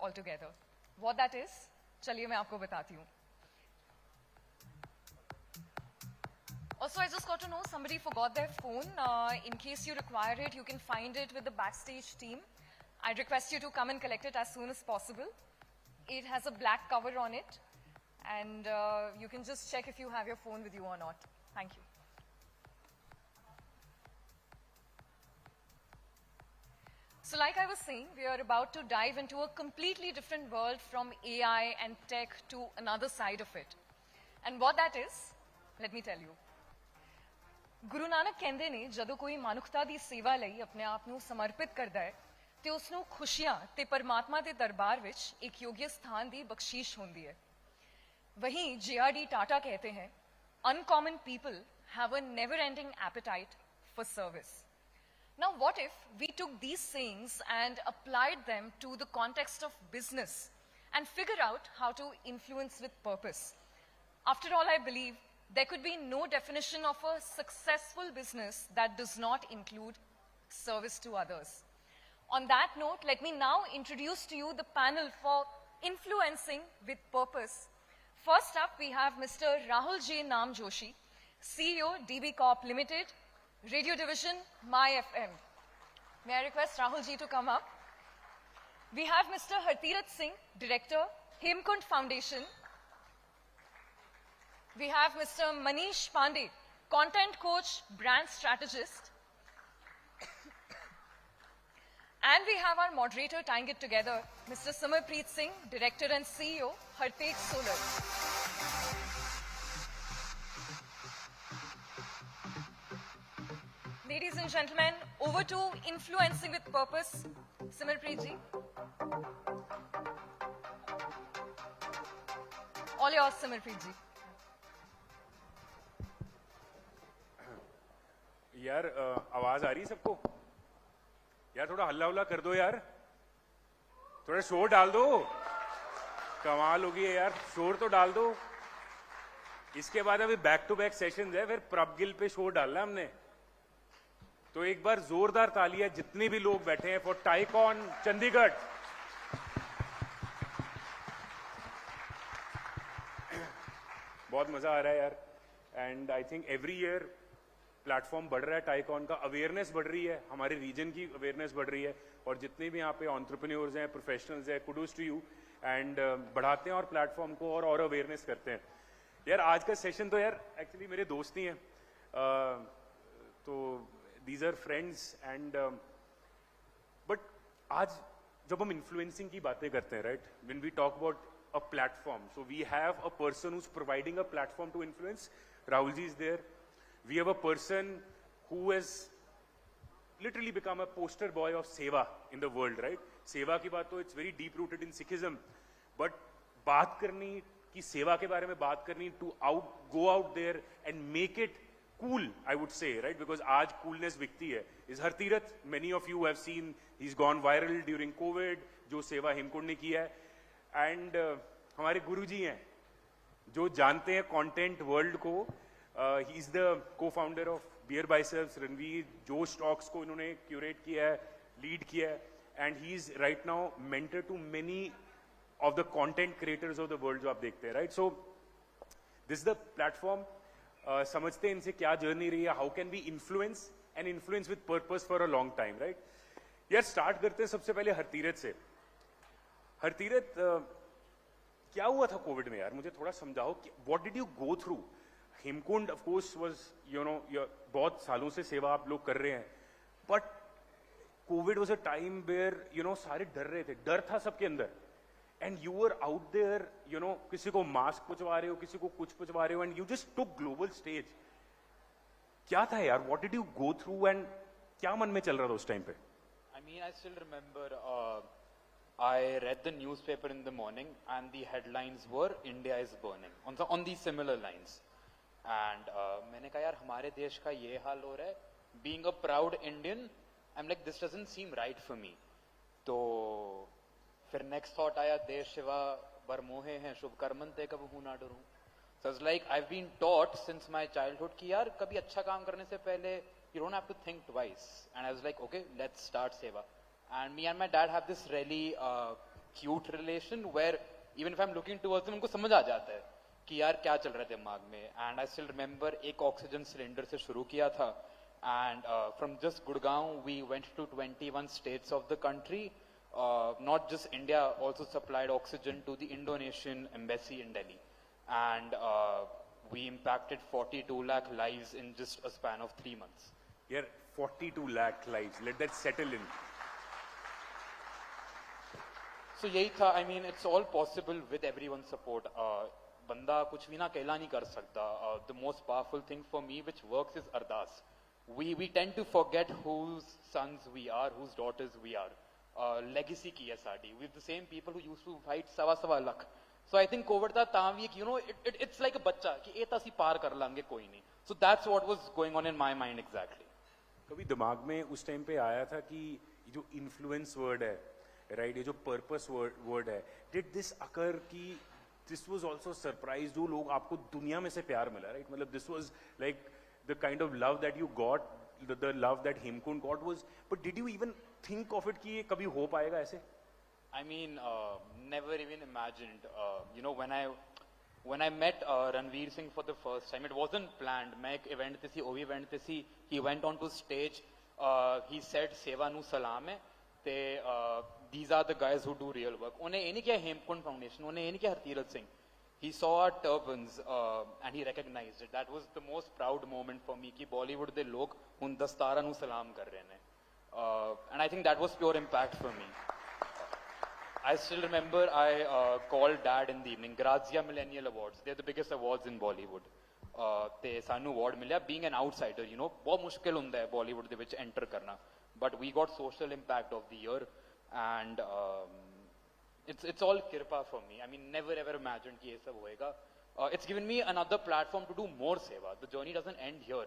altogether. What that is, चलिए मैं आपको बताती हूँ. Also, I just got to know somebody forgot their phone. In case you require it, you can find it with the backstage team. I'd request you to come and collect it as soon as possible. It has a black cover on it, and you can just check if you have your phone with you or not. Thank you. So like I was saying, we are about to dive into a completely different world from AI and tech to another side of it. And what that is, let me tell you. Guru Nanak ਕਹਿੰਦੇ ਨੇ ਜਦੋਂ ਕੋਈ ਮਨੁੱਖਤਾ ਦੀ ਸੇਵਾ ਲਈ ਆਪਣੇ ਆਪ ਨੂੰ ਸਮਰਪਿਤ ਕਰਦਾ ਹੈ ਤੇ ਉਸ ਨੂੰ ਖੁਸ਼ੀਆਂ ਤੇ ਪਰਮਾਤਮਾ ਦੇ ਦਰਬਾਰ ਵਿੱਚ ਇੱਕ ਯੋਗਯ ਸਥਾਨ ਦੀ ਬਖਸ਼ੀਸ਼ ਹੁੰਦੀ ਹੈ वहीं JRD टाटा कहते हैं uncommon people have a never-ending appetite for service. Now what if we took these sayings and applied them to the context of business and figure out how to influence with purpose? After all, I believe there could be no definition of a successful business that does not include service to others. On that note, let me now introduce to you the panel for influencing with purpose. First up, we have Mr. Rahul J. Naam Joshi, CEO, DB Corp Limited, Radio Division, My FM. May I request Rahul Ji to come up? We have Mr. Hartirat Singh, Director, Hemkund Foundation. We have Mr. Manish Pandey, Content Coach, Brand Strategist. And we have our moderator tying it together, Mr. Simarpreet Singh, Director and CEO, Hartej Solar. Ladies and gentlemen, over to Influencing with Purpose. Simarpreet ji. All yours, Simarpreet ji. यार आवाज आ रही है सबको? यार थोड़ा हल्ला उल्ला कर दो यार, थोड़ा शोर डाल दो. कमाल होगी है यार, शोर तो डाल दो. इसके बाद अभी बैक टू बैक सेशंस है, फिर प्रभ गिल पे शोर डालना हमने. तो एक बार जोरदार तालियां जितने भी लोग बैठे हैं फॉर टाइकॉन चंडीगढ़. बहुत मजा आ रहा है यार. And I think every year platform बढ़ रहा है टाइकॉन का, अवेयरनेस बढ़ रही है, हमारे रीजन की अवेयरनेस बढ़ रही है, और जितने भी यहाँ पे एंटरप्रेन्योर्स हैं, प्रोफेशनल्स हैं, कुडोज टू यू. एंड बढ़ाते हैं और प्लेटफॉर्म को और अवेयरनेस करते हैं. यार आज का सेशन तो यार एक्चुअली मेरे दोस्त ही हैं, तो these are friends. And but आज जब हम इन्फ्लुएंसिंग की बातें करते हैं, right, when we talk about a platform, so we have a person who is providing a platform to influence. Rahul ji is there. We have a person who has literally become a poster boy of seva in the world, right? सेवा की बात तो it's very deep rooted in Sikhism, but बात करनी कि सेवा के बारे में बात करनी, to go out there and make it cool, I would say, right? Because आज coolness बिकती है. Is Hartirat, many of you have seen, he's gone viral during COVID, जो सेवा हेमकुंड ने किया है. And हमारे गुरुजी हैं जो जानते हैं content world को. He is the co-founder of Beer Biceps. Ranveer Josh Talks को इन्होंने क्यूरेट किया है, लीड किया है, and he is right now mentor to many of the content creators of the world जो आप देखते हैं, right. So this the platform. समझते हैं इनसे क्या जर्नी रही है, how can be influence and influence with purpose for a long time, right. यार स्टार्ट करते हैं सबसे पहले हरतीरथ से. हरतीरथ, क्या हुआ था कोविड में यार, मुझे थोड़ा समझाओ. What did you go through? Hemkund of course was, you know, बहुत सालों से सेवा आप लोग कर रहे हैं, but covid was a time where, you know, सारे डर रहे थे, डर था सबके अंदर, and you were out there, you know, किसी को मास्क पुचवा रहे हो, किसी को कुछ पुचवा रहे हो, and you just took global stage. क्या था यार, what did you go through and क्या मन में चल रहा था उस टाइम पे? I mean, I still remember I read the newspaper in the morning and the headlines were India is burning on these similar lines. And मैंने कहा यार हमारे देश का ये हाल हो रहा है. Being a proud Indian, I'm like this doesn't seem right for me. तो फिर next thought आया देश सेवा बरमोहे हैं शुभ कर्मन ते कब हूँ ना डरूं. So it's like I've been taught since my childhood कि यार कभी अच्छा काम करने से पहले you don't have to think twice. And I was like, okay, let's start seva. And me and my dad have this really cute relation where even if I'm looking towards them, उनको समझ आ जाता है कि यार क्या चल रहा है दिमाग में. And I still remember एक oxygen cylinder से शुरू किया था, and from just Gurgaon we went to 21 states of the country. Not just India, also supplied oxygen to the Indonesian embassy in Delhi, and we impacted 42 lakh lives in just a span of 3 months. Yeah, 42 lakh lives. Let that settle in. So यही था. I mean, it's all possible with everyone's support. बंदा कुछ भी ना अकेला नहीं कर सकता. The most powerful thing for me which works is ardas. We tend to forget whose sons we are, whose daughters we are. Legacy की है sari. With the same people who used to fight सवा lakh. So I think COVID था तां भी you know it's like a बच्चा कि ये तासी पार कर लांगे कोई नहीं. So that's what was going on in my mind exactly. कभी दिमाग में उस टाइम पे आया था कि ये जो इन्फ्लुएंस वर्ड है, राइट, ये जो पर्पस वर्ड है, डिड दिस अकर कि दिस वाज आल्सो सरप्राइज, जो लोग आपको दुनिया में से प्यार मिला, राइट, मतलब this was like the kind of love that you got, the love that Hemkund got was, but did you even think of it कि ये कभी हो पाएगा ऐसे? I mean, never even imagined. You know, when I met Ranveer Singh for the first time, it wasn't planned. मैं एक event ते सी, OV event ते सी, he went onto stage, he said सेवा नू सलाम है, ते these are the guys who do real work. उन्हें ये नहीं किया हेमकुंड फाउंडेशन, उन्हें ये नहीं किया Hartirath Singh. He saw our turbans and he recognized it. That was the most proud moment for me कि Bollywood दे लोग उन दस्तारा नू सलाम कर रहे हैं. And I think that was pure impact for me. I still remember I called dad in the evening. Grazia Millennial Awards. They're the biggest awards in Bollywood. ते सानू award मिला. Being an outsider, you know, बहुत मुश्किल होता है Bollywood दे विच enter करना. But we got social impact of the year, and it's all kirpa for me. I mean, never ever imagined कि ये सब होएगा. It's given me another platform to do more seva. The journey doesn't end here.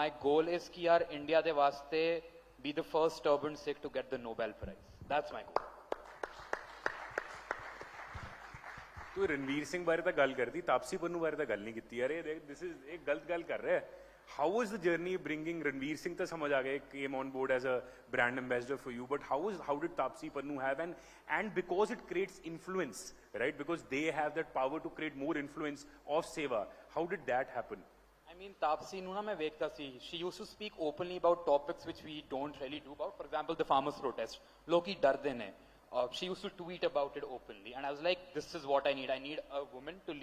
My goal is कि यार India दे वास्ते be the first turban Sikh to get the Nobel Prize. That's my goal. तू रणवीर सिंह बारे ਤਾਂ ਗੱਲ ਕਰਦੀ, ਤਾਪਸੀ ਪੰਨੂ ਬਾਰੇ ਤਾਂ ਗੱਲ ਨਹੀਂ ਕੀਤੀ. ਅਰੇ ਦੇਖ, ਦਿਸ ਇਜ਼ ਇੱਕ ਗਲਤ ਗੱਲ ਕਰ ਰਿਹਾ. How was the journey bringing Ranveer Singh ਤਾਂ ਸਮਝ ਆ ਗਿਆ, came on board as a brand ambassador for you, but how did Taapsee Pannu have, and because it creates influence, right, because they have that power to create more influence of seva, how did that happen? I mean, Taapsee ਨੂੰ ਨਾ ਮੈਂ ਵੇਖਦਾ ਸੀ. She used to speak openly about topics which we don't really do about. For example, the farmers' protest. ਲੋਕੀ ਡਰਦੇ ਨੇ. She used to tweet about it openly, and I was like, this is what I need. I need a woman to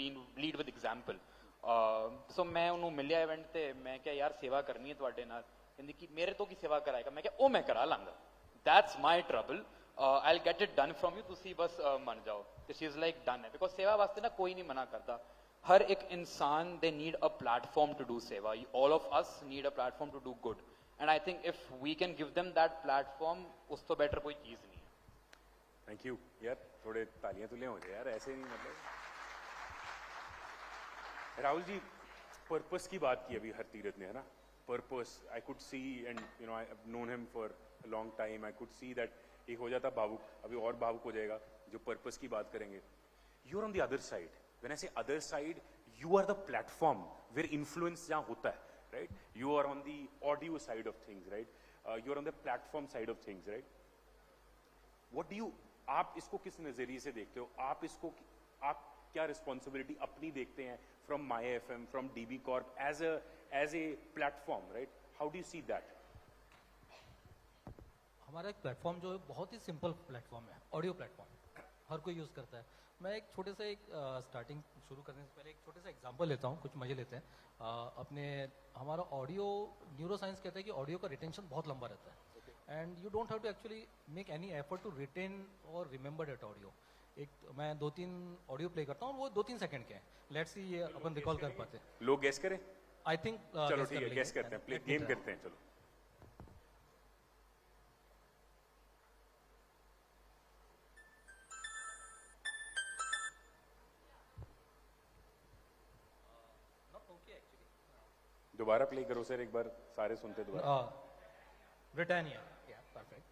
lead with example. So मैं ਉਹਨੂੰ ਮਿਲਿਆ event ਤੇ ਮੈਂ ਕਿਹਾ ਯਾਰ ਸੇਵਾ ਕਰਨੀ ਹੈ ਤੁਹਾਡੇ ਨਾਲ. ਕਹਿੰਦੀ ਕਿ ਮੇਰੇ ਤੋਂ ਕੀ ਸੇਵਾ ਕਰਾਏਗਾ? ਮੈਂ ਕਿਹਾ ਉਹ ਮੈਂ ਕਰਾ ਲਾਂਗਾ. That's my trouble. I'll get it done from you. ਤੁਸੀਂ ਬਸ ਮੰਨ ਜਾਓ. ਤੇ she is like done ਹੈ, because ਸੇਵਾ ਵਾਸਤੇ ਨਾ ਕੋਈ ਨਹੀਂ ਮਨਾ ਕਰਦਾ. हर एक इंसान they need a platform to do seva. All of us need a platform to do good, and I think if we can give them that platform, उस तो better कोई चीज नहीं है. Thank you. यार थोड़े तालियां तुलियां हो जाए यार, ऐसे नहीं मतलब. राहुल जी, पर्पस की बात की अभी हरतीरथ ने, है ना? Purpose, I could see, and you know I have known him for a long time. I could see that एक हो जाता भावुक, अभी और भावुक हो जाएगा जो पर्पस की बात करेंगे. You are on the other side. When I say other side, you are the platform where influence जहाँ होता है, right? You are on the audio side of things, right? You are on the platform side of things, right? What do you, आप इसको किस नजरिए से देखते हो? आप क्या responsibility अपनी देखते हैं from My FM, from DB Corp as a platform, right? How do you see that? हमारा एक प्लेटफॉर्म जो है बहुत ही सिंपल प्लेटफॉर्म है, ऑडियो प्लेटफॉर्म, हर कोई यूज़ करता है. मैं एक छोटे से स्टार्टिंग शुरू करने से पहले एक छोटे सा एग्जांपल लेता हूँ, कुछ मजे लेते हैं. अपने हमारा ऑडियो, न्यूरो साइंस कहता है कि ऑडियो का रिटेंशन बहुत लंबा रहता है, and you don't have to actually make any effort to retain और रिमेंबर दैट ऑडियो. मैं 2-3 ऑडियो प्ले करता हूँ और वो 2-3 सेकंड के हैं. लेट्स सी ये अपन रिकॉल कर पाते हैं. लोग गेस करें? आई थिंक चलो ठीक है, गेस करते हैं, प्ले गेम करते हैं. चलो दोबारा प्ले करो सर, एक बार सारे सुनते दोबारा. ब्रिटानिया, या परफेक्ट.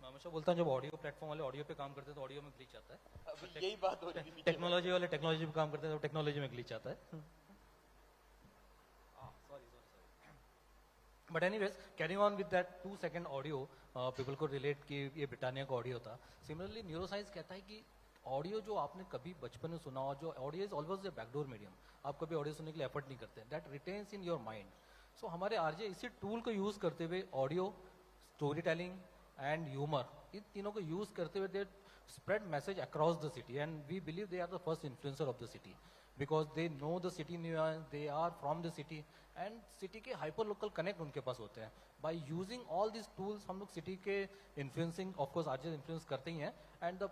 मैं हमेशा बोलता हूँ जब ऑडियो प्लेटफॉर्म वाले ऑडियो पे काम करते हैं तो ऑडियो में ग्लिच आता है. अभी यही बात हो रही थी. टेक्नोलॉजी वाले टेक्नोलॉजी पे काम करते हैं तो टेक्नोलॉजी में ग्लिच आता है. But anyways carrying on with that 2 second audio, people को रिलेट कि ये ब्रिटानिया का ऑडियो था. सिमिलरली न्यूरोसाइंस कहता है कि ऑडियो जो आपने कभी बचपन में सुना हो, जो audio is always a backdoor medium, आप कभी ऑडियो सुनने के लिए एफर्ट नहीं करते, that retains in your mind. So हमारे आरजे इसी टूल को यूज करते हुए audio, story telling and humour, इन तीनों को यूज करते हुए दे spread message across the city, and we believe they are the first influencer of the city because they know the city nuance, they are from the city and city के hyper local connect उनके पास होते हैं. By using all these tools हम लोग city के influencing of course आज influence करते ही हैं, and the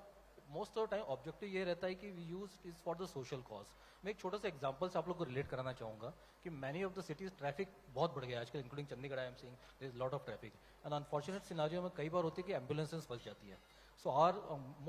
most of time objective ये रहता है कि we use is for the social cause. मैं एक छोटा सा एग्जांपल से आप लोग को रिलेट कराना चाहूँगा कि many of the cities traffic बहुत बढ़ गया आजकल, including Chandigarh. I am seeing there is lot of traffic and unfortunate scenario में कई बार होती है कि एम्बुलेंसेस फंस जाती है. So are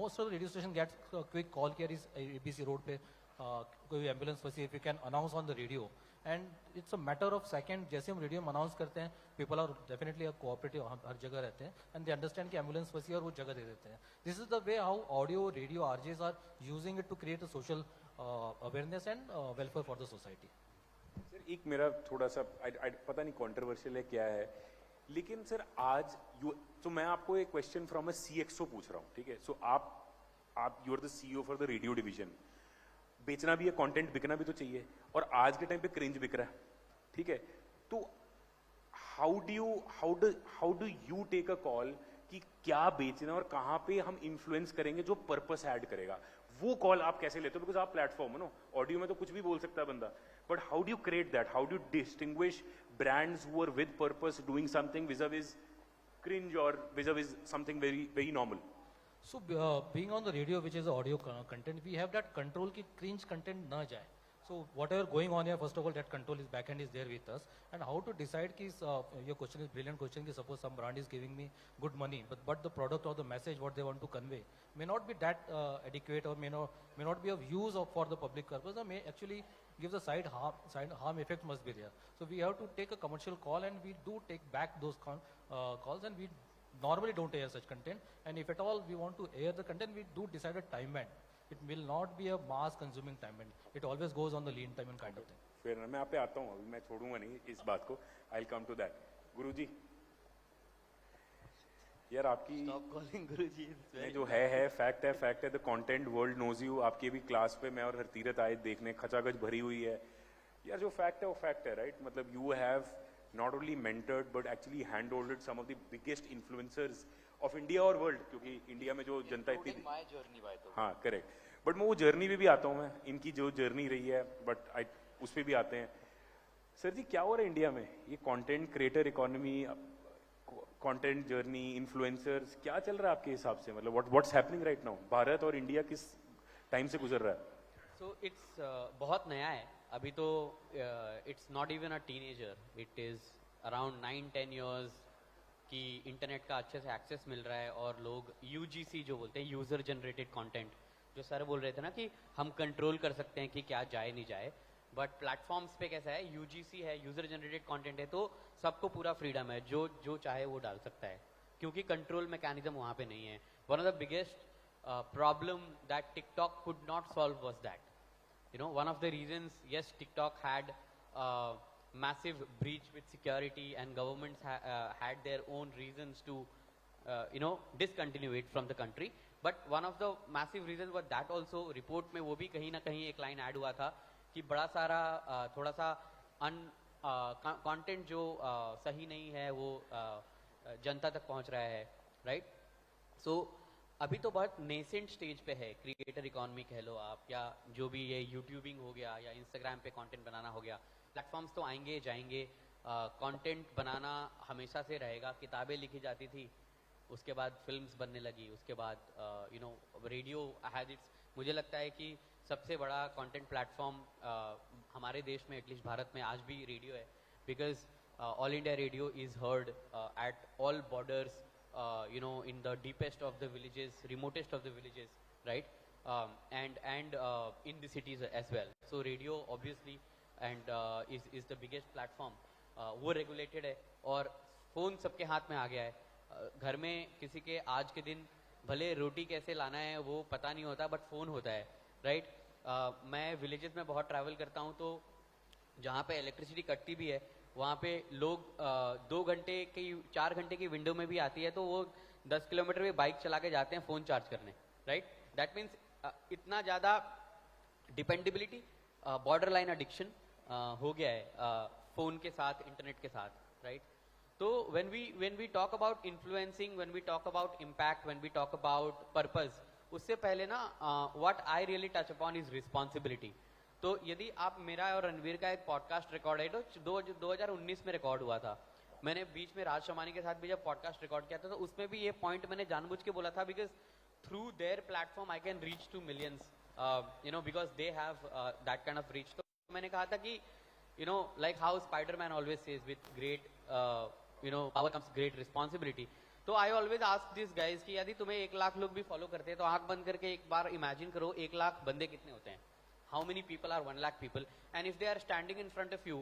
most of the radio station gets quick call care is ABC road पे कोई एम्बुलेंस फंसी, if you can announce on the radio and it's a matter of second. जैसे हम रेडियो में अनाउंस करते हैं, पीपल आर डेफिनेटली कोऑपरेटिव, हर जगह रहते हैं एंड दे अंडरस्टैंड कि एम्बुलेंस फंसी और वो जगह दे देते हैं. This is the way how audio radio RJs are using it to create a social awareness and welfare for the society. Sir एक मेरा थोड़ा सा पता नहीं कंट्रोवर्शियल है क्या है, लेकिन सर आज तो मैं आपको एक क्वेश्चन फ्रॉम अ सीएक्सओ पूछ रहा हूँ, ठीक है. सो आप you are the CEO for the radio division. बेचना भी है, कंटेंट बिकना भी तो चाहिए, और आज के टाइम पे क्रिंज बिक रहा है, ठीक है. तो how do you take a call कि क्या बेचना और कहां पे हम इन्फ्लुएंस करेंगे जो पर्पस ऐड करेगा, वो कॉल आप कैसे लेते हो? बिकॉज आप प्लेटफॉर्म है नो, ऑडियो में तो कुछ भी बोल सकता है बंदा, but how do you create that, how do you distinguish brands who are with purpose doing something vis-a-vis cringe or vis-a-vis something very normal? So being on the radio, which is audio content, we have that control कि cringe content ना जाए. So whatever going on here, first of all, that control is backend is there with us. And how to decide कि your question is brilliant question कि suppose some brand is giving me good money, but the product or the message what they want to convey may not be that adequate or may not be of use for the public purpose, or may actually give the side harm effect must be there. So we have to take a commercial call, and we do take back those calls, and we normally don't air such content. And if at all we want to air the content, we do decide a time band. It will not be a mass consuming time band. It always goes on the lean time and kind of thing. फिर मैं आप पे आता हूँ, अभी मैं छोड़ूंगा नहीं इस बात को. I'll come to that. गुरुजी, यार आपकी Stop calling गुरुजी. नहीं, जो है फैक्ट है. The content world knows you. आपकी भी क्लास पे मैं और हरतीरत आए देखने, खचाखच भरी हुई है यार. जो फैक्ट है वो फैक्ट है, राइट? मतलब you have not only mentored but actually hand holded some of the biggest influencers of India और वर्ल्ड, क्योंकि इंडिया में जो जनता इतनी, माय जर्नी बाय द, हाँ करेक्ट. बट मैं वो जर्नी पे भी आता हूँ, मैं इनकी जो जर्नी रही है, बट उस पर भी आते हैं. सर जी क्या हो रहा है इंडिया में? ये content creator economy, content journey, influencers, क्या चल रहा है आपके हिसाब से? मतलब what's happening right now? Bharat और इंडिया किस टाइम से गुजर रहा है? सो इट्स बहुत नया है अभी तो. It's not even a teenager, it is around 9-10 years कि इंटरनेट का अच्छे से एक्सेस मिल रहा है, और लोग यूजीसी जो बोलते हैं, यूजर जनरेटेड कंटेंट, जो सर बोल रहे थे ना कि हम कंट्रोल कर सकते हैं कि क्या जाए नहीं जाए, बट प्लेटफॉर्म्स पे कैसा है, यूजीसी है, यूजर जनरेटेड कंटेंट है, तो सबको पूरा फ्रीडम है, जो चाहे वो डाल सकता है, क्योंकि कंट्रोल मैकेनिज्म वहाँ पे नहीं है. One of the biggest problem that TikTok could not solve was that, you know, one of the reasons, yes, TikTok had massive breach with security, and governments had their own reasons to discontinue it from the country, but one of the massive reasons was that also report में वो भी कहीं ना कहीं एक line add हुआ था कि बड़ा सारा थोड़ा सा कंटेंट जो सही नहीं है वो जनता तक पहुंच रहा है, राइट? सो अभी तो बहुत नेसेंट स्टेज पे है क्रिएटर इकोनॉमी कह लो आप, या जो भी ये यूट्यूबिंग हो गया या इंस्टाग्राम पे कंटेंट बनाना हो गया. प्लेटफॉर्म्स तो आएंगे जाएंगे, कंटेंट बनाना हमेशा से रहेगा. किताबें लिखी जाती थी, उसके बाद फिल्म्स बनने लगी, उसके बाद रेडियो हैज इट्स. मुझे लगता है कि सबसे बड़ा कंटेंट प्लेटफॉर्म हमारे देश में, एटलीस्ट भारत में, आज भी रेडियो है, because all India radio is heard at all borders, in the deepest of the villages, remotest of the villages, right? And in the cities as well. So radio obviously and is the biggest platform. वो regulated है, और phone सबके हाथ में आ गया है. घर में किसी के आज के दिन भले रोटी कैसे लाना है वो पता नहीं होता, बट phone होता है, right? मैं villages में बहुत travel करता हूँ, तो जहाँ पे इलेक्ट्रिसिटी कटती भी है वहाँ पे लोग 2 घंटे की 4 घंटे की विंडो में भी आती है तो वो 10 किलोमीटर भी बाइक चला के जाते हैं फ़ोन चार्ज करने, राइट? दैट मीन्स इतना ज़्यादा डिपेंडेबिलिटी, बॉर्डर लाइन एडिक्शन हो गया है फ़ोन के साथ, इंटरनेट के साथ, राइट? तो when we talk about influencing, when we talk about impact, when we talk about purpose, उससे पहले ना what I really touch upon is responsibility. तो यदि आप मेरा और रणवीर का एक पॉडकास्ट रिकॉर्ड है तो 2019 में रिकॉर्ड हुआ था. मैंने बीच में राज शमानी के साथ भी जब पॉडकास्ट रिकॉर्ड किया था तो उसमें भी ये पॉइंट मैंने जानबूझ के बोला था because through their platform I can reach to millions, you know, because they have that kind of reach. तो मैंने कहा था कि you know, like how Spider-Man always says, with great, you know, power comes great responsibility. तो I always ask these guys कि यदि तुम्हें 1 लाख लोग भी फॉलो करते हैं तो आंख बंद करके एक बार इमेजिन करो 1 लाख बंदे कितने होते हैं. How many people are 1 lakh people? And if they are standing in front of you,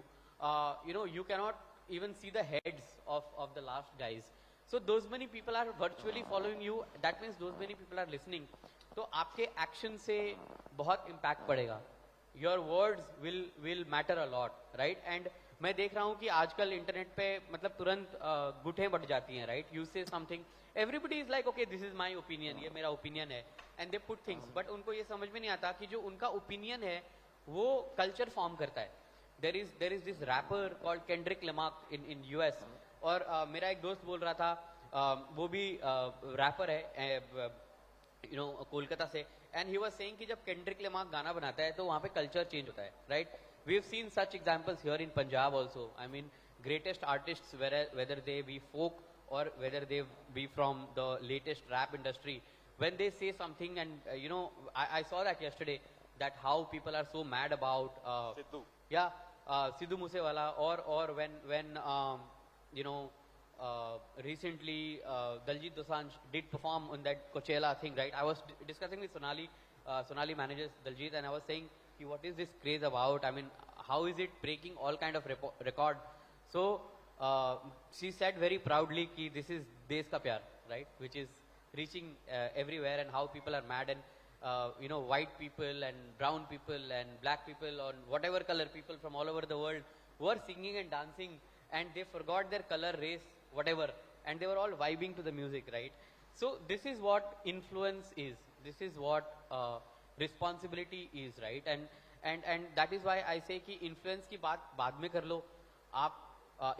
you know, you cannot even see the heads of the last guys. So those many people are virtually following you. That means those many people are listening. तो आपके action से बहुत impact पड़ेगा. Your words will matter a lot, right? And मैं देख रहा हूँ कि आजकल इंटरनेट पे मतलब तुरंत गुठें बढ़ जाती हैं, right? You say something, everybody is like, okay, this is my opinion, ये मेरा opinion है, and they put things, but उनको ये समझ में नहीं आता कि जो उनका opinion है वो culture form करता है. There is this rapper called Kendrick Lamar in US, और मेरा एक दोस्त बोल रहा था, वो भी रैपर है, यू नो, कोलकाता से, एंड ही वाज सेइंग कि जब केंड्रिक लमार गाना बनाता है तो वहाँ पे कल्चर चेंज होता है, right? We have seen such examples here in Punjab also. I mean greatest artists, whether they be folk or whether they be from the latest rap industry, when they say something and you know, I saw that yesterday that how people are so mad about Sidhu Moosewala, और when you know, recently Daljit Dosanjh did perform on that Coachella thing, right? I was discussing with Sonali manages Daljit, and I was saying, what is this craze about? I mean, how is it breaking all kind of record? So she said very proudly ki this is Desh Ka Pyar, right? Which is reaching everywhere, and how people are mad, and you know, white people and brown people and black people or whatever color people from all over the world were singing and dancing, and they forgot their color, race, whatever, and they were all vibing to the music, right? So this is what influence is. This is what responsibility is, right? And that is why I say कि influence की बात बाद में कर लो, आप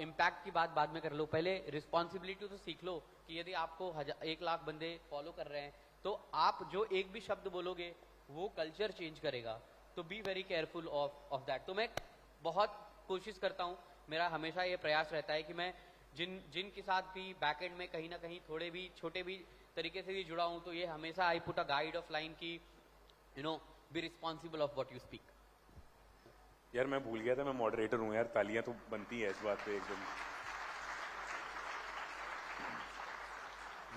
impact की बात बाद में कर लो, पहले responsibility तो सीख लो कि यदि आपको 1 लाख बंदे follow कर रहे हैं तो आप जो एक भी शब्द बोलोगे वो culture change करेगा. तो be very careful of that. तो मैं बहुत कोशिश करता हूँ, मेरा हमेशा ये प्रयास रहता है कि मैं जिनके साथ भी बैक एंड में कहीं ना कहीं थोड़े भी छोटे भी तरीके से भी जुड़ा हूं तो ये हमेशा I put a guide of line की, you know, be responsible of what you speak. यार मैं भूल गया था मैं मॉडरेटर हूँ यार, तालियां तो बनती है इस बात पे एकदम.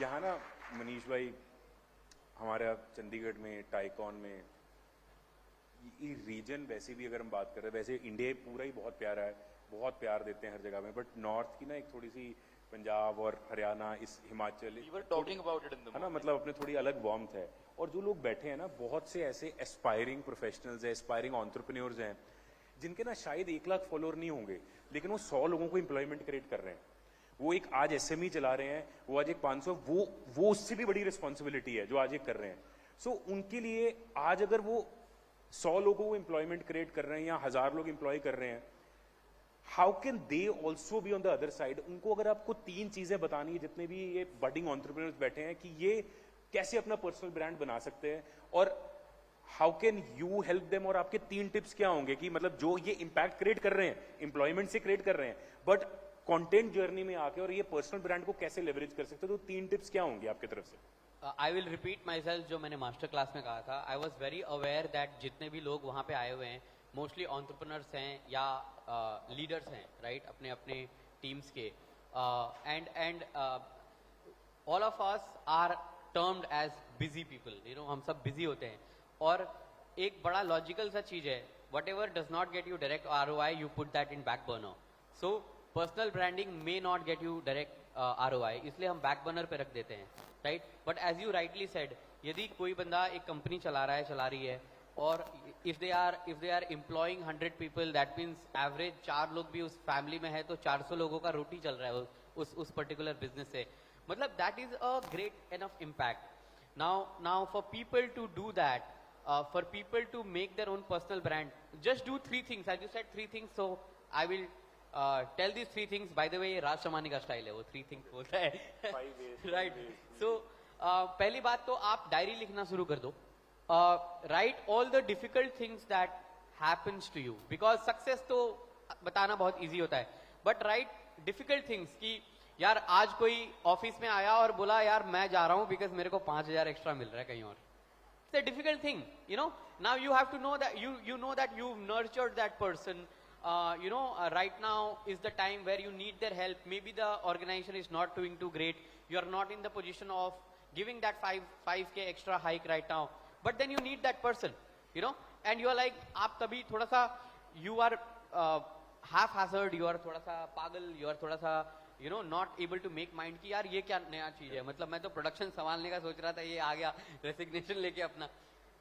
यहाँ ना मनीष भाई, हमारा चंडीगढ़ में टाइकॉन में ये रीजन, वैसे भी अगर हम बात कर रहे हैं, वैसे इंडिया पूरा ही बहुत प्यारा है, बहुत प्यार देते हैं हर जगह में, बट नॉर्थ की ना एक थोड़ी सी पंजाब और हरियाणा, इस हिमाचल, है ना, मतलब अपने थोड़ी अलग वार्मथ है. और जो लोग बैठे हैं ना, बहुत से ऐसे एस्पायरिंग प्रोफेशनल्स हैं, एस्पायरिंग एंटरप्रेन्योर्स हैं, जिनके ना शायद 1 लाख फॉलोअर नहीं होंगे, लेकिन वो 100 लोगों को एम्प्लॉयमेंट क्रिएट कर रहे हैं. वो एक आज एसएमई चला रहे हैं, वो आज एक 500, वो उससे भी बड़ी रिस्पॉन्सिबिलिटी है जो आज एक कर रहे हैं. सो उनके लिए आज अगर वो 100 लोगों को एम्प्लॉयमेंट क्रिएट कर रहे हैं या 1000 लोग एम्प्लॉय कर रहे हैं, how can they also be on the other side? उनको अगर आपको 3 चीजें बतानी है, जितने भी ये बडिंग एंटरप्रेन्योर्स बैठे हैं, कि ये कैसे अपना पर्सनल ब्रांड बना सकते हैं और how can you help them, और आपके 3 टिप्स क्या होंगे कि मतलब जो ये इंपैक्ट क्रिएट कर रहे हैं, एम्प्लॉयमेंट से क्रिएट कर रहे हैं, बट कंटेंट जर्नी में आके और ये पर्सनल ब्रांड को कैसे लेवरेज कर सकते हैं, तो 3 टिप्स क्या होंगे आपकी तरफ से? I will repeat my self, जो मैंने मास्टर क्लास में कहा था. I was very aware that जितने भी लोग वहाँ पे आए हुए हैं मोस्टली एंटरप्रेन्योर्स हैं या लीडर्स हैं, राइट, अपने अपने टीम्स के, and all of us are termed as busy people, you know, हम सब बिजी होते हैं. और एक बड़ा लॉजिकल सा चीज है, whatever does not get you direct ROI, you put that in back burner. So personal branding may not get you direct ROI, इसलिए हम बैक बर्नर पे रख देते हैं, right? But as you rightly said, यदि कोई बंदा एक कंपनी चला रही है और if they are employing 100 people, that means average 4 लोग भी उस फैमिली में है तो 400 लोगों का रोटी चल रहा है उस पर्टिकुलर बिजनेस से. मतलब that is a great enough impact. Now for people to do that, for people to make their own personal brand, just do 3 things. As you said 3 things, so I will tell these 3 things. By the way, राज शमानी का style है, वो 3 things बोलता है. Right. So पहली बात तो आप diary लिखना शुरू कर दो. Write all the difficult things that happens to you, because success तो बताना बहुत easy होता है, but write difficult things कि यार आज कोई ऑफिस में आया और बोला यार मैं जा रहा हूँ बिकॉज मेरे को 5,000 एक्स्ट्रा मिल रहा है कहीं और. It's a difficult thing, you know. Now you have to know that you know that you've nurtured that person. Right now is the time where you need their help. Maybe the organization is not doing too great. You are not in the position of giving that 5K extra hike right now. But then you need that person, you know. And you are like, आप तभी थोड़ा सा you are haphazard, you are थोड़ा सा पागल, you are थोड़ा सा not able to make mind कि यार ये क्या नया चीज है. मतलब मैं तो प्रोडक्शन संभालने का सोच रहा था, ये आ गया रेसिग्नेशन लेके अपना.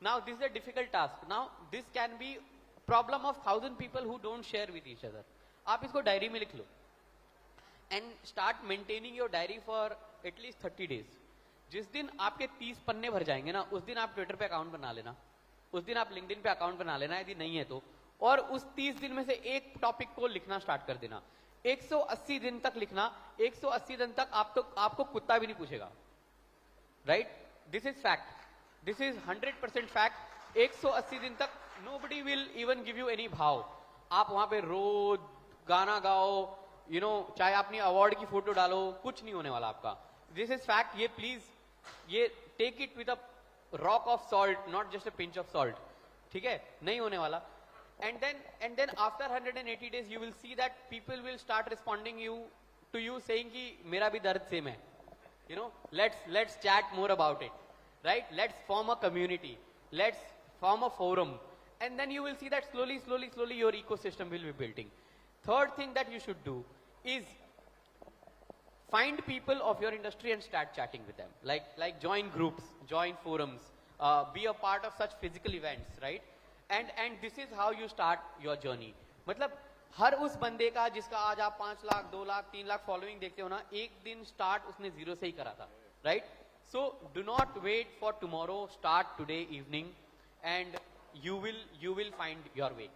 Now this is a difficult task. Now this can be problem of 1,000 people who don't share with each other. आप इसको डायरी में लिख लो and start maintaining your diary for at least 30 days. जिस दिन आपके 30 पन्ने भर जाएंगे ना, उस दिन आप ट्विटर पे अकाउंट बना लेना, उस दिन आप लिंक्डइन पे अकाउंट बना लेना यदि नहीं है तो, और उस 30 दिन में से एक टॉपिक को लिखना स्टार्ट कर देना. 180 दिन तक लिखना. 180 दिन तक आपको कुत्ता भी नहीं पूछेगा. Right? This is fact. This is 100% fact. 180 दिन तक nobody will even give you any भाव. आप वहां पे रोज गाना गाओ, चाहे अपनी अवार्ड की फोटो डालो, कुछ नहीं होने वाला आपका. This is fact. ये प्लीज ये take it with a rock of salt, not just a pinch of salt. ठीक है? नहीं होने वाला. And then after 180 days you will see that people will start responding to you saying कि मेरा भी दर्द सेम है. Let's chat more about it. Right? Let's form a community. Let's form a forum. And then you will see that slowly your ecosystem will be building. Third thing that you should do is find people of your industry and start chatting with them. Like join groups, join forums, be a part of such physical events, right? And this is how you start your journey. मतलब हर उस बंदे का जिसका आज आप 5 lakh, 2 lakh, 3 lakh following देखते हो ना, एक दिन स्टार्ट उसने 0 से ही करा था. Right? So do not wait for tomorrow, start today evening and you will find your way.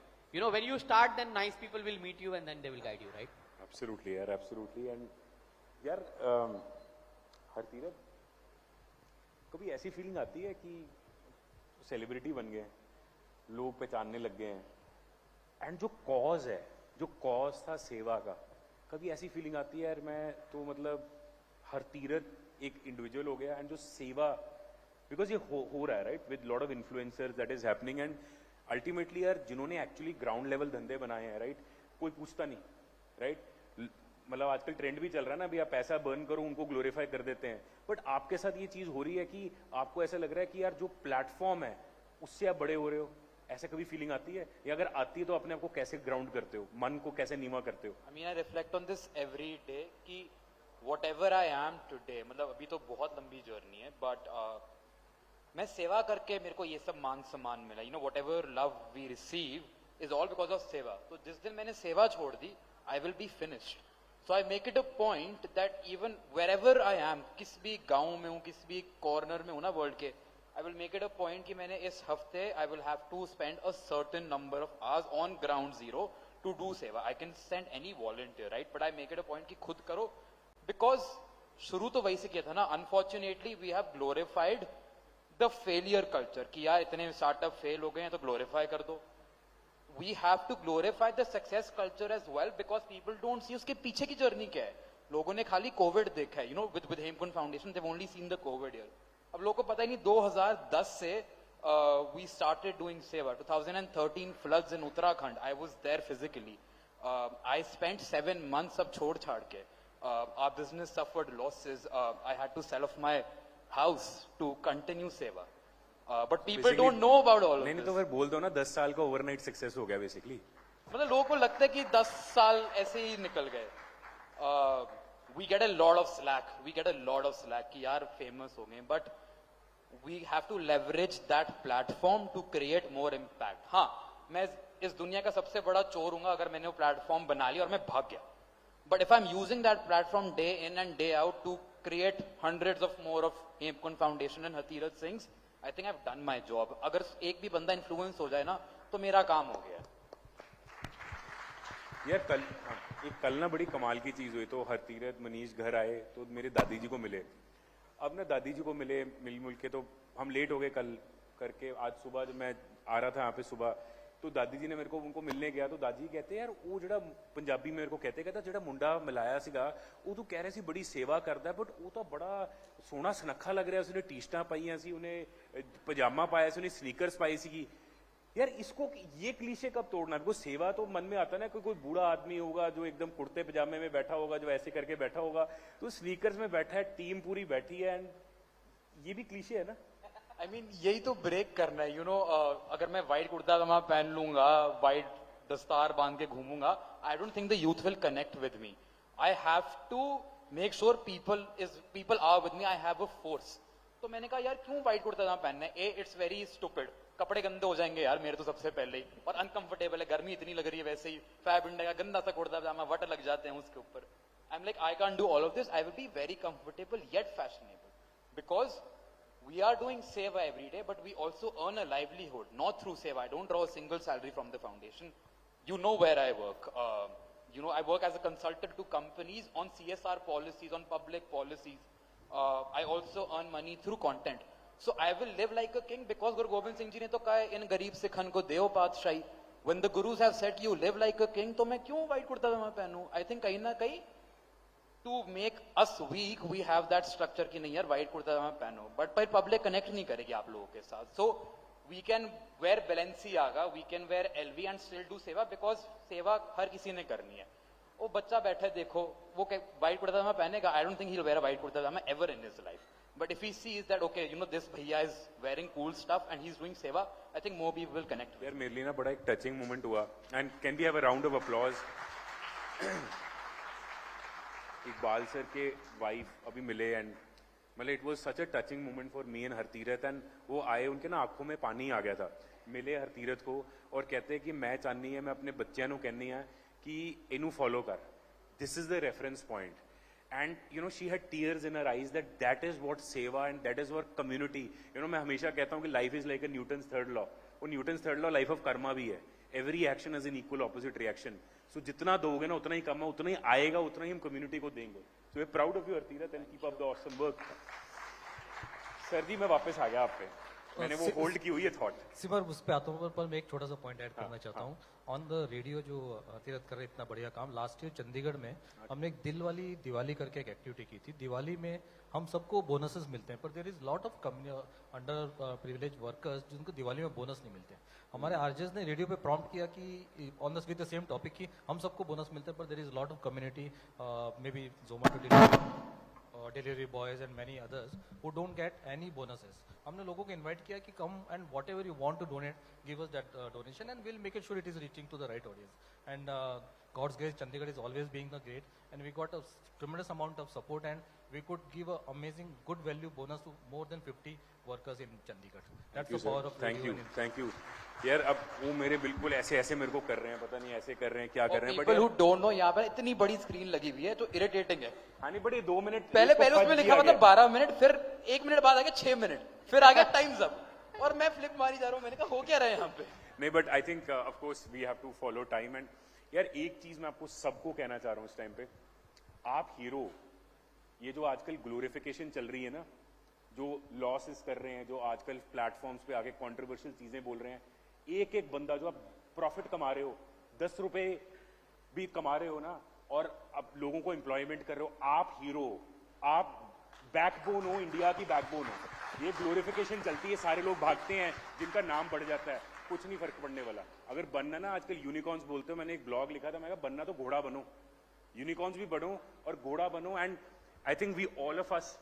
When you start, then nice people will meet you and then they will guide you, right? Absolutely यार, absolutely. And यार हरतीरथ, कभी ऐसी feeling आती है कि celebrity बन गए, लोग पहचानने लग गए हैं, एंड जो कॉज था सेवा का, कभी ऐसी फीलिंग आती है यार मैं तो मतलब हरतीरथ एक इंडिविजुअल हो गया, एंड जो सेवा, बिकॉज ये हो रहा है right, with lot of influencers that is happening, and ultimately यार जिन्होंने एक्चुअली ग्राउंड लेवल धंधे बनाए हैं राइट, कोई पूछता नहीं. राइट? मतलब आजकल ट्रेंड भी चल रहा है ना, भी आप पैसा बर्न करो, उनको ग्लोरीफाई कर देते हैं. बट आपके साथ ये चीज हो रही है कि आपको ऐसा लग रहा है कि यार जो प्लेटफॉर्म है उससे आप बड़े हो रहे हो. ऐसे कभी फीलिंग आती है, या अगर आती है तो अपने आप को कैसे ग्राउंड करते हो, मन को कैसे नीवा करते हो? I mean, I reflect on this every day कि whatever I am today, मतलब अभी तो बहुत लंबी जर्नी है, बट मैं सेवा करके मेरे को ये सब मान सम्मान मिला. whatever love we receive is all because of सेवा. तो जिस दिन मैंने सेवा छोड़ दी, I will be finished. So I make it a point that even wherever I am, किस भी गांव में हूँ, किस भी कॉर्नर में हूँ ना वर्ल्ड के, I will make it a point कि मैंने इस हफ्ते I will have to spend a certain number of hours on ground zero to do सेवा. I can send any volunteer, right? But I make it a point कि खुद करो, because शुरू तो वही से किया था ना. Unfortunately, we have glorified the failure culture कि यार इतने स्टार्टअप फेल हो गए हैं तो glorify कर दो. We have to glorify the success culture as well, because people don't see उसके पीछे की जर्नी क्या है. लोगों ने खाली कोविड देखा है, with Hemkund foundation they've only seen the COVID year. अब लोगों को पता ही नहीं 2010 से we started doing सेवा. 2013 floods in Uttarakhand, I was there physically. I spent 7 months अब छोड़ छाड़ के. Our business suffered losses. I had to sell off my house to continue सेवा. But people Basically, don't know about all of नहीं this. तो फिर बोल दो ना 10 साल का ओवरनाइट सक्सेस हो गया बेसिकली. मतलब लोगों को लगता है कि 10 साल ऐसे ही निकल गए. We get a lot of slack कि यार फेमस हो गए, but we have to leverage that platform to create more impact. हाँ, मैं इस दुनिया का सबसे बड़ा चोर हूँगा अगर मैंने वो प्लेटफॉर्म बना लिया और मैं भाग गया. But if I'm using that platform day in and day out to create hundreds of more of Hemkund Foundation and Hartirath Singhs, I think I've done my job. अगर एक भी बंदा इन्फ्लुएंस हो जाए ना तो मेरा काम हो गया. यार कल ना बड़ी कमाल की चीज हुई. तो हरतीरथ मनीष घर आए तो मेरे दादी जी को मिले. अब ना दादी जी को मिल के तो हम लेट हो गए कल करके. आज सुबह जब मैं आ रहा था यहाँ पे सुबह तो दादी जी ने मेरे को उनको मिलने गया तो दादी कहते यार वो ਜਿਹੜਾ पंजाबी मेरे को कहता ਜਿਹੜਾ ਮੁੰਡਾ ਮਿਲਾਇਆ ਸੀਗਾ ਉਹ ਤੂੰ ਕਹਿ ਰਿਹਾ ਸੀ ਬੜੀ ਸੇਵਾ ਕਰਦਾ ਬਟ ਉਹ ਤਾਂ ਬੜਾ ਸੋਹਣਾ ਸੁਨੱਖਾ ਲੱਗ ਰਿਹਾ ਸੀ. ਉਹਨੇ ਟੀ-ਸ਼ਰਟਾਂ ਪਾਈਆਂ ਸੀ, ਉਹਨੇ ਪਜਾਮਾ ਪਾਇਆ ਸੀ, ਉਹਨੇ स्नीकर्स पाई ਸੀਗੀ. यार इसको ये क्लीशे कब तोड़ना. बिकॉज सेवा तो मन में आता है ना कि कोई बूढ़ा आदमी होगा जो एकदम कुर्ते पजामे में बैठा होगा, जो ऐसे करके बैठा होगा, तो स्नीकर्स में बैठा है, टीम पूरी बैठी है. एंड ये भी क्लीशे है ना. I mean, यही तो ब्रेक करना है. You know, अगर मैं व्हाइट कुर्ता पजामा पहन लूंगा, व्हाइट दस्तार बांध के घूमूंगा, I don't think the youth will connect with me. I have to make sure people are with me. I have a force. तो मैंने कहा यार क्यों व्हाइट कुर्ता पजामा पहनना है. It's very stupid. कपड़े गंदे हो जाएंगे यार मेरे तो सबसे पहले ही, और अनकंफर्टेबल है, गर्मी इतनी लग रही है वैसे ही. फैब इंडिया का गंदा सा कुर्ता पजामा, वट लग जाते हैं उसके ऊपर. I am like I can't do all of this. I will be very comfortable yet fashionable because we are doing seva every day, but we also earn a livelihood, not through seva. I don't draw a single salary from the foundation. You know where I work. I work as a consultant to companies on CSR policies, on public policies. I also earn money through content. So I will live like a king because Guru Gobind Singh ji ne to kaha in garib sikhan ko deo paatshaahi. When the gurus have said you live like a king, to main kyun white kurta pajama pehnu? I think kahin na kahin to make us weak, we have that structure कि नहीं यार white kurta पजामा पहनो, but पर public connect नहीं करेगी आप लोगों के साथ. So we can wear Balenciaga, we can wear LV and still do सेवा because सेवा हर किसी ने करनी है. वो बच्चा बैठा है देखो, वो white कुर्ता पजामा पहनेगा. I don't think he'll wear a white kurta pyjama ever in his life. But if he sees that okay, this भैया is wearing cool stuff and he's doing सेवा, I think more people will connect. यार मेरे लिए ना बड़ा एक touching moment हुआ. And can we have a round of applause? Iqbal sir के वाइफ अभी मिले एंड मतलब it was such a touching moment for me and Hartirath. And वो आए, उनके ना आंखों में पानी आ गया था. मिले हरतीरथ को और कहते हैं कि मैं चाहनी है, मैं अपने बच्चों को कहनी है कि इनू फॉलो कर, this is the reference point. And she had tears in her eyes that is what seva and that is what community. मैं हमेशा कहता हूँ कि life is like a Newton's third law. वो Newton's third law life of karma भी है. Every action is an equal opposite reaction. So जितना दोगे ना उतना ही कम है, उतना ही आएगा, उतना ही हम कम्युनिटी को देंगे. So we proud of you Hartirath and keep up the awesome work. Sir ji मैं वापस आ गया आप पे, मैंने वो होल्ड की हुई है थॉट. सिमर उस पे आता हूँ, पर मैं एक छोटा सा पॉइंट ऐड करना चाहता हूँ. ऑन द रेडियो जो हरतीरथ कर रहे इतना बढ़िया काम. लास्ट ईयर चंडीगढ़ में हमने एक दिल वाली दिवाली करके एक एक्टिविटी की थी. दिवाली में हम सबको बोनसेस मिलते हैं, पर there is lot of under privilege workers जिनको दिवाली में बोनस नहीं मिलते. हमारे आरजेस ने रेडियो पे प्रॉम्प्ट किया कि on the with the same topic की हम सबको बोनस मिलते हैं, पर there is lot of community maybe Zomato delivery boys and many others who don't get any bonuses. हमने लोगों को इनवाइट किया कि come and whatever you want to donate give us that donation and will make it sure it is reaching to the right audience. And God's grace, Chandigarh is always being the great, and we got a tremendous amount of support, and we could give a amazing good value bonus to more than 50 workers in Chandigarh. That's the power of radio. Thank you. यार अब वो मेरे बिल्कुल ऐसे मेरे को कर रहे हैं, पता नहीं ऐसे कर रहे हैं क्या कर रहे हैं. People who don't know, यहाँ पर इतनी बड़ी स्क्रीन लगी हुई है तो इरिटेटिंग है. हाँ नहीं बड़ी 2 मिनट पहले उसमें लिखा हुआ था 12 मिनट, फिर 1 मिनट बाद आ गया 6 मिनट, फिर आ गया टाइम्स अप, और मैं फ्लिप मारी जा रहा हूँ. मैंने कहा हो क्या रहा है यहाँ पे. नहीं but I think of course we have to follow time. And यार एक चीज मैं आपको सबको कहना चाह रहा हूँ इस टाइम पे, आप हीरो, ये जो आजकल ग्लोरिफिकेशन चल रही है ना, जो लॉसेस कर रहे हैं, जो आजकल प्लेटफॉर्म्स पे आके कंट्रोवर्शियल चीजें बोल रहे हैं, एक एक बंदा जो आप प्रॉफिट कमा रहे हो, 10 रुपए भी कमा रहे हो ना, और अब लोगों को एम्प्लॉयमेंट कर रहे हो, आप हीरो, आप बैकबोन हो, इंडिया की बैकबोन हो. ये ग्लोरिफिकेशन चलती है, सारे लोग भागते हैं, जिनका नाम बढ़ जाता है, कुछ नहीं फर्क पड़ने वाला. अगर बनना ना, आजकल यूनिकॉर्न्स बोलते हो, मैंने एक ब्लॉग लिखा था, मैं कहा बनना तो घोड़ा बनो, यूनिकॉर्न्स भी बनो और घोड़ा बनो. And I think we all of us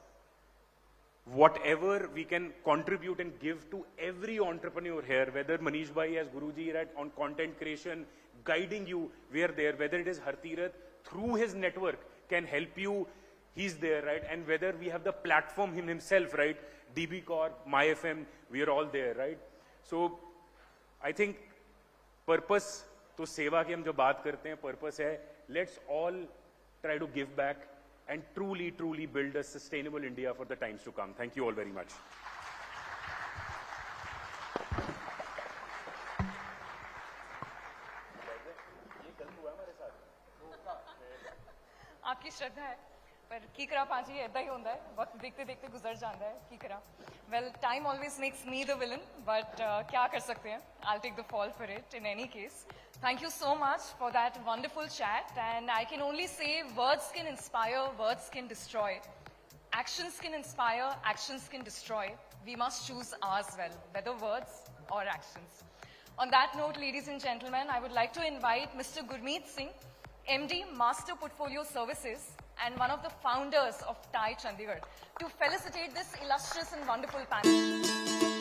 whatever we can contribute and give to every entrepreneur here, whether Manish Bhai as Guruji right on content creation, guiding you, we are there. Whether it is Hartirath through his network can help you he's there, right? And whether we have the platform in himself, right? DB Corp, MyFM, we are all there, right? So I think purpose, तो सेवा की हम जो बात करते हैं, purpose है, let's all try to give back and truly build a sustainable India for the times to come. Thank you all very much. आपकी श्रद्धा है पर की करा पाजी ऐदा ही होता है वक्त देखते देखते गुजर जाता है की करा well time always makes me the villain but क्या कर सकते हैं I take the fall for it in any case thank you so much for that wonderful chat and I can only say words can inspire words can destroy actions can inspire actions can destroy we must choose ours well whether words or actions on that note ladies and gentlemen I would like to invite Mr. Gurmeet Singh MD Master Portfolio Services and one of the founders of TiE Chandigarh to felicitate this illustrious and wonderful panel.